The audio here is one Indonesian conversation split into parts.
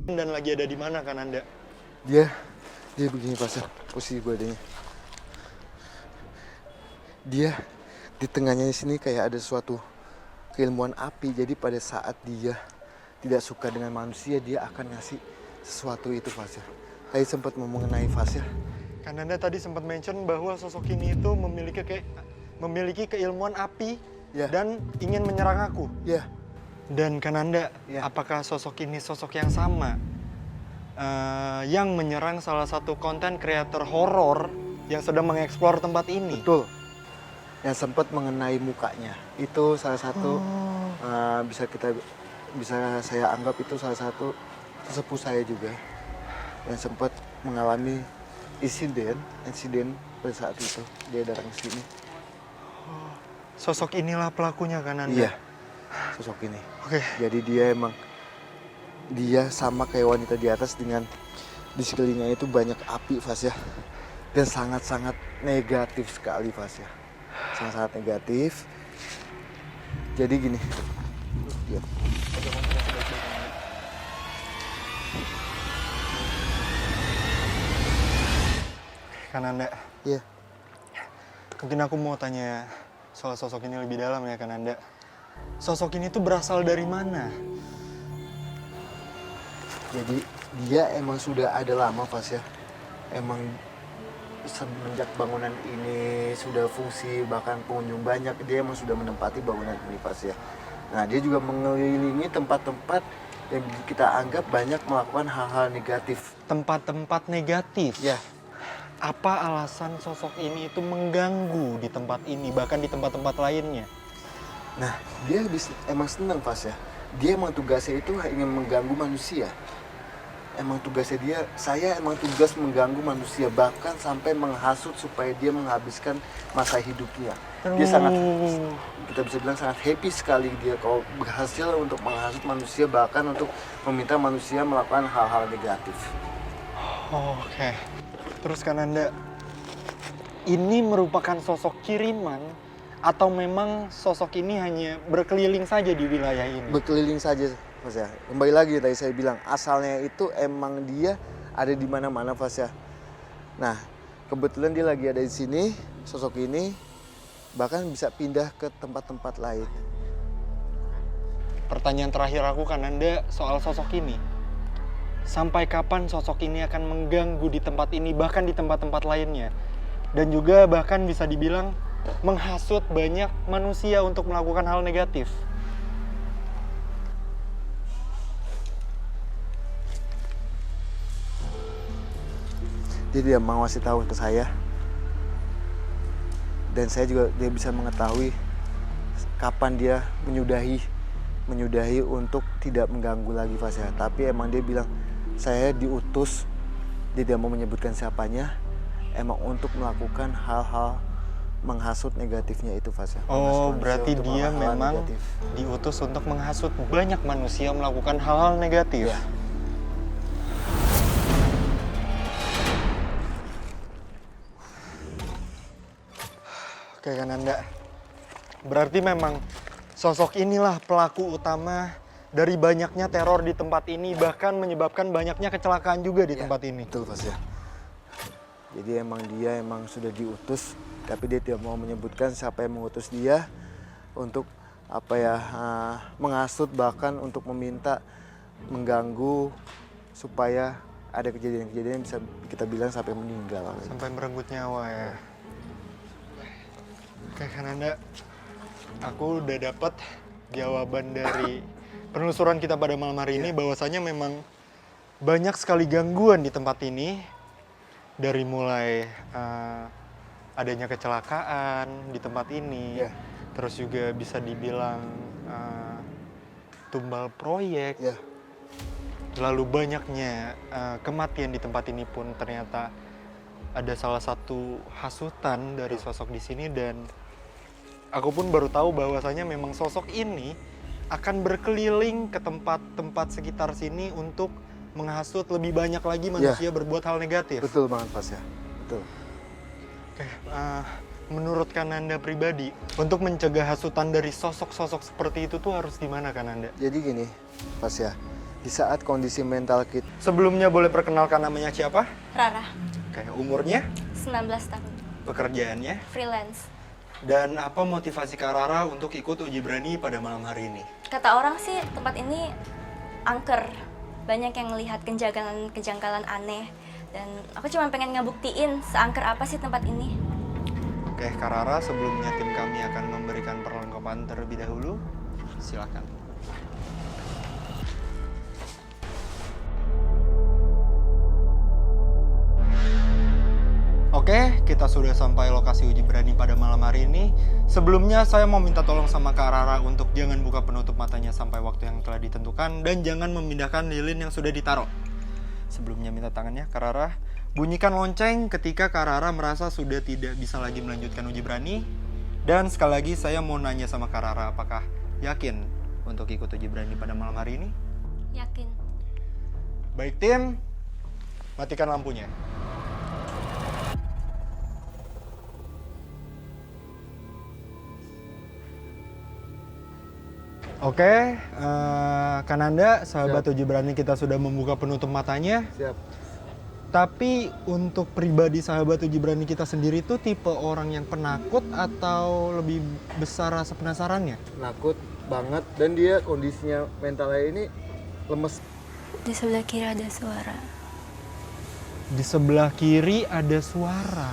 Dan lagi ada di mana Kananda? Dia begini Pasha, posisi badannya. Dia di tengahnya sini kayak ada suatu keilmuan api. Jadi pada saat dia tidak suka dengan manusia, dia akan ngasih sesuatu itu Pasha. Tadi sempat mengenai Pasha. Kananda tadi sempat mention bahwa sosok ini itu memiliki keilmuan api dan ingin menyerang aku. Iya. Dan Kananda, apakah sosok ini sosok yang sama? Yang menyerang salah satu konten kreator horor yang sedang mengeksplor tempat ini. Betul. Yang sempat mengenai mukanya. Itu salah satu bisa saya anggap itu salah satu sesepuh saya juga yang sempat mengalami insiden pada saat itu dia datang ke sini. Sosok inilah pelakunya Kananda. Iya. Sosok ini. Oke. Jadi dia sama kayak wanita di atas dengan di sekelilingnya itu banyak api Fasya. Dan sangat-sangat negatif sekali Fasya. Sangat-sangat negatif. Jadi gini. Lihat. Kananda. Iya. Mungkin aku mau tanya soal sosok ini lebih dalam ya Kananda. Sosok ini tuh berasal dari mana? Jadi dia emang sudah ada lama Fasya. Emang semenjak bangunan ini sudah fungsi, bahkan pengunjung banyak, dia emang sudah menempati bangunan ini Fasya. Nah dia juga mengelilingi tempat-tempat yang kita anggap banyak melakukan hal-hal negatif. Tempat-tempat negatif? Ya. Apa alasan sosok ini itu mengganggu di tempat ini, bahkan di tempat-tempat lainnya? Nah, dia emang senang Fasya. Dia emang tugasnya itu ingin mengganggu manusia. Emang tugasnya saya emang tugas mengganggu manusia, bahkan sampai menghasut supaya dia menghabiskan masa hidupnya. Dia sangat, kita bisa bilang sangat happy sekali dia kalau berhasil untuk menghasut manusia, bahkan untuk meminta manusia melakukan hal-hal negatif. Oke. Terus Kananda, ini merupakan sosok kiriman atau memang sosok ini hanya berkeliling saja di wilayah ini? Berkeliling saja, Fasya. Kembali lagi tadi saya bilang, asalnya itu emang dia ada di mana-mana, Fasya. Nah, kebetulan dia lagi ada di sini, sosok ini bahkan bisa pindah ke tempat-tempat lain. Pertanyaan terakhir aku Kananda soal sosok ini. Sampai kapan sosok ini akan mengganggu di tempat ini, bahkan di tempat-tempat lainnya? Dan juga bahkan bisa dibilang menghasut banyak manusia untuk melakukan hal negatif. Dia mau ngasih tahu ke saya. Dan saya juga dia bisa mengetahui kapan dia menyudahi untuk tidak mengganggu lagi Fasya. Tapi emang dia bilang saya diutus, dia tidak mau menyebutkan siapanya, emang untuk melakukan hal-hal menghasut negatifnya itu Fasya. Oh, berarti dia memang diutus untuk menghasut banyak manusia melakukan hal-hal negatif. Ya. Oke Kananda, berarti memang sosok inilah pelaku utama dari banyaknya teror di tempat ini, bahkan menyebabkan banyaknya kecelakaan juga di tempat ini. Betul Fasya. Jadi dia emang sudah diutus, tapi dia tidak mau menyebutkan siapa yang mengutus dia untuk menghasut, bahkan untuk meminta mengganggu supaya ada kejadian-kejadian yang bisa kita bilang sampai meninggal. Sampai merenggut nyawa ya. Oke Kananda, aku udah dapat jawaban dari penelusuran kita pada malam hari ini, bahwasanya memang banyak sekali gangguan di tempat ini. Dari mulai adanya kecelakaan di tempat ini, terus juga bisa dibilang tumbal proyek, lalu banyaknya kematian di tempat ini pun ternyata ada salah satu hasutan dari sosok di sini. Dan aku pun baru tahu bahwasanya memang sosok ini akan berkeliling ke tempat-tempat sekitar sini untuk menghasut lebih banyak lagi manusia berbuat hal negatif. Betul banget Fasya, betul. Oke, menurut Kananda pribadi, untuk mencegah hasutan dari sosok-sosok seperti itu tuh harus gimana Kananda? Jadi gini Fasya, Di saat kondisi mental kita. Sebelumnya boleh perkenalkan namanya siapa? Rara, Oke, umurnya, 19 tahun, pekerjaannya, freelance. dan apa motivasi Kak Rara untuk ikut uji berani pada malam hari ini? Kata orang sih tempat ini angker. Banyak yang melihat kejanggalan aneh. Dan aku cuma pengen ngebuktiin seangker apa sih tempat ini. Oke, Kak Rara, sebelumnya tim kami akan memberikan perlengkapan terlebih dahulu. Silakan. Oke, kita sudah sampai lokasi uji berani pada malam hari ini. Sebelumnya saya mau minta tolong sama Kak Rara untuk jangan buka penutup matanya sampai waktu yang telah ditentukan dan jangan memindahkan lilin yang sudah ditaruh. Sebelumnya minta tangannya, Kak Rara. Bunyikan lonceng ketika Kak Rara merasa sudah tidak bisa lagi melanjutkan uji berani. Dan sekali lagi saya mau nanya sama Kak Rara, apakah yakin untuk ikut uji berani pada malam hari ini? Yakin. Baik tim, matikan lampunya. Oke, Kananda, sahabat uji berani kita sudah membuka penutup matanya. Siap. Tapi untuk pribadi sahabat uji berani kita sendiri tuh tipe orang yang penakut atau lebih besar rasa penasarannya? Nakut banget dan dia kondisinya mentalnya ini lemes. Di sebelah kiri ada suara. Di sebelah kiri ada suara.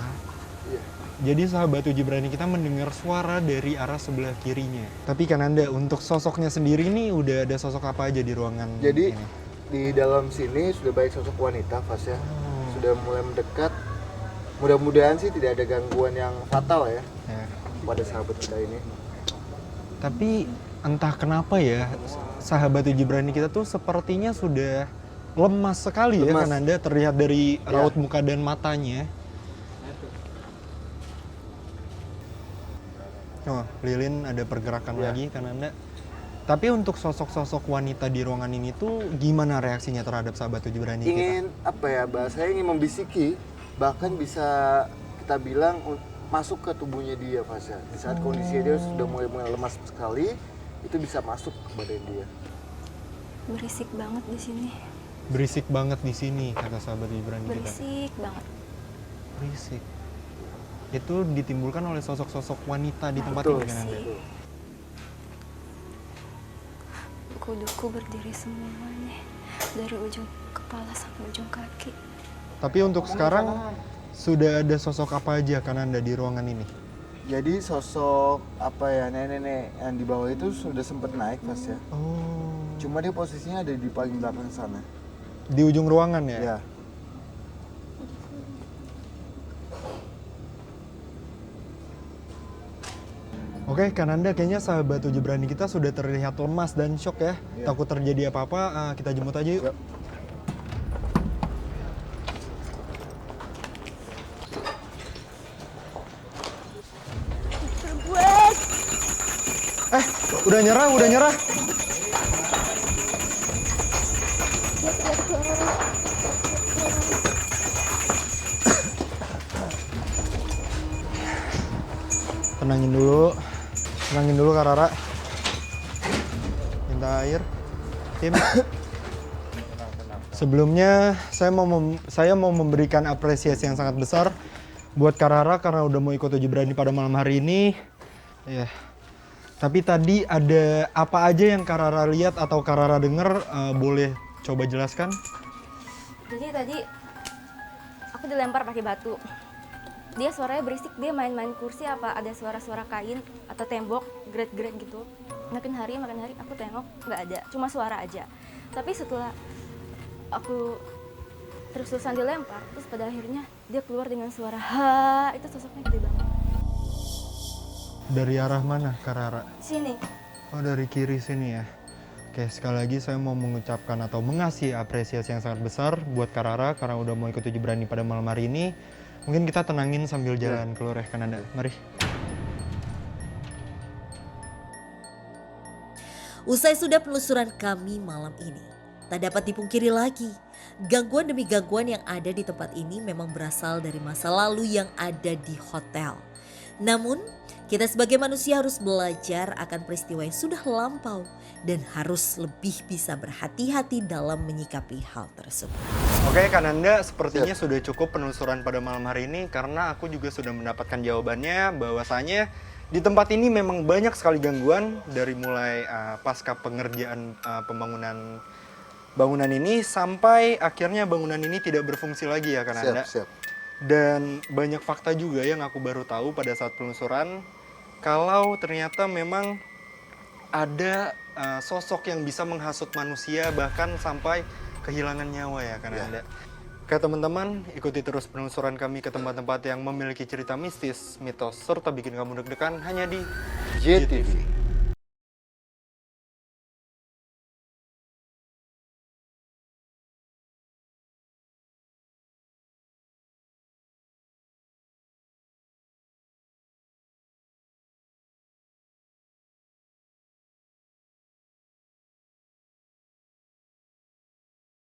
Iya. Jadi sahabat uji berani kita mendengar suara dari arah sebelah kirinya. Tapi Kananda, untuk sosoknya sendiri nih udah ada sosok apa aja di ruangan Jadi ini? di dalam sini sudah banyak sosok wanita, Fas ya. Sudah mulai mendekat. Mudah-mudahan sih tidak ada gangguan yang fatal ya Ya. pada sahabat kita ini. Tapi entah kenapa ya, sahabat uji berani kita tuh sepertinya sudah lemas sekali ya Lemas. Kananda, terlihat dari Ya. raut muka dan matanya. Oh, lilin ada pergerakan Ya. lagi Kananda. Tapi untuk sosok-sosok wanita di ruangan ini tuh gimana reaksinya terhadap sahabat uji berani kita? Ingin apa ya, bahasanya ingin membisiki, bahkan bisa kita bilang masuk ke tubuhnya dia, Fas ya. Di saat kondisinya dia sudah mulai lemas sekali, itu bisa masuk ke badan dia. Berisik banget di sini. Berisik banget di sini kata sahabat uji berani kita. Berisik banget. Berisik. Itu ditimbulkan oleh sosok-sosok wanita di tempat Betul. ini Kananda. Betul. Kuduku berdiri semuanya. Dari ujung kepala sampai ujung kaki. Tapi untuk sekarang sudah ada sosok apa aja Kananda di ruangan ini? Jadi sosok apa ya, nenek-nenek yang di bawah itu sudah sempat naik, Fas ya. Oh. Cuma dia posisinya ada di paling belakang sana. Di ujung ruangan ya? Ya. Oke, Kananda, kayaknya sahabat uji berani kita sudah terlihat lemas dan shock ya. Iya. Takut terjadi apa-apa, kita jemput aja yuk. Yuk. Udah nyerah, udah nyerah. Tenangin dulu Kak Rara. Minta air. Tim. Sebelumnya saya mau memberikan apresiasi yang sangat besar buat Kak Rara karena udah mau ikut uji berani pada malam hari ini. Ya. Tapi tadi ada apa aja yang Kak Rara lihat atau Kak Rara dengar, boleh coba jelaskan? Jadi tadi aku dilempar pakai batu. Dia suaranya berisik, dia main-main kursi apa ada suara-suara kain atau tembok gret-gret gitu. Makin hari aku tengok nggak ada, cuma suara aja. Tapi setelah aku terus-terusan dilempar, terus pada akhirnya dia keluar dengan suara ha, itu sosoknya gede banget. Dari arah mana Kak Rara? Sini. Oh, dari kiri sini ya. Oke, sekali lagi saya mau mengucapkan atau mengasih apresiasi yang sangat besar buat Kak Rara karena udah mau ikut uji berani pada malam hari ini. Mungkin kita tenangin sambil jalan keluar ya Kananda. Mari. Usai sudah penelusuran kami malam ini, tak dapat dipungkiri lagi, gangguan demi gangguan yang ada di tempat ini memang berasal dari masa lalu yang ada di hotel. Namun, kita sebagai manusia harus belajar akan peristiwa yang sudah lampau dan harus lebih bisa berhati-hati dalam menyikapi hal tersebut. Oke, Kananda, sepertinya sudah cukup penelusuran pada malam hari ini karena aku juga sudah mendapatkan jawabannya bahwasanya di tempat ini memang banyak sekali gangguan dari mulai pasca pengerjaan bangunan ini sampai akhirnya bangunan ini tidak berfungsi lagi ya, Kananda. Siap. Dan banyak fakta juga yang aku baru tahu pada saat penelusuran kalau ternyata memang ada sosok yang bisa menghasut manusia bahkan sampai kehilangan nyawa ya kan Anda. Oke teman-teman, ikuti terus penelusuran kami ke tempat-tempat yang memiliki cerita mistis, mitos, serta bikin kamu deg-degan hanya di JTV.